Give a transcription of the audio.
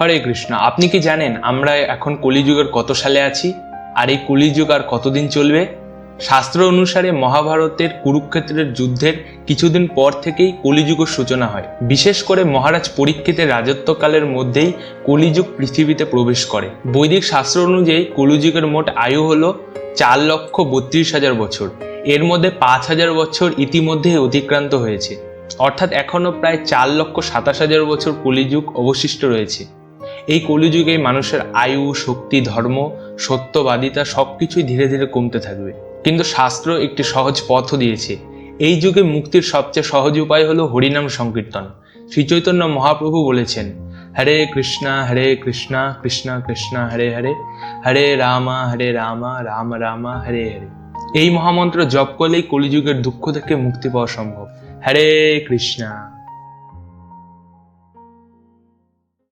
হরে কৃষ্ণ। আপনি কি জানেন আমরা এখন কলিযুগের কত সালে আছি, আর এই কলিযুগ আর কতদিন চলবে? শাস্ত্র অনুসারে মহাভারতের কুরুক্ষেত্রের যুদ্ধের কিছুদিন পর থেকেই কলিযুগের সূচনা হয়। বিশেষ করে মহারাজ পরীক্ষিতের রাজত্বকালের মধ্যেই কলিযুগ পৃথিবীতে প্রবেশ করে। বৈদিক শাস্ত্র অনুযায়ী কলিযুগের মোট আয়ু হলো 4,32,000 বছর। এর মধ্যে 5,000 বছর ইতিমধ্যেই অতিক্রান্ত হয়েছে, অর্থাৎ এখনো প্রায় 4,27,000 বছর কলিযুগ অবশিষ্ট রয়েছে। এই কলিযুগে মানুষের আয়ু, শক্তি, ধর্ম, সত্যবাদিতা সবকিছুই ধীরে ধীরে কমতে থাকবে। কিন্তু শাস্ত্র একটি সহজ পথও দিয়েছে। এই যুগে মুক্তির সবচেয়ে সহজ উপায় হলো হরিনাম সংকীর্তন। শ্রী চৈতন্য মহাপ্রভু বলেছেন, হরে কৃষ্ণা কৃষ্ণ কৃষ্ণ হরে হরে, হরে রামা রাম রাম হরে হরে। এই মহামন্ত্র জপ করলেই কলিযুগের দুঃখ থেকে মুক্তি পাওয়া সম্ভব। হরে কৃষ্ণা।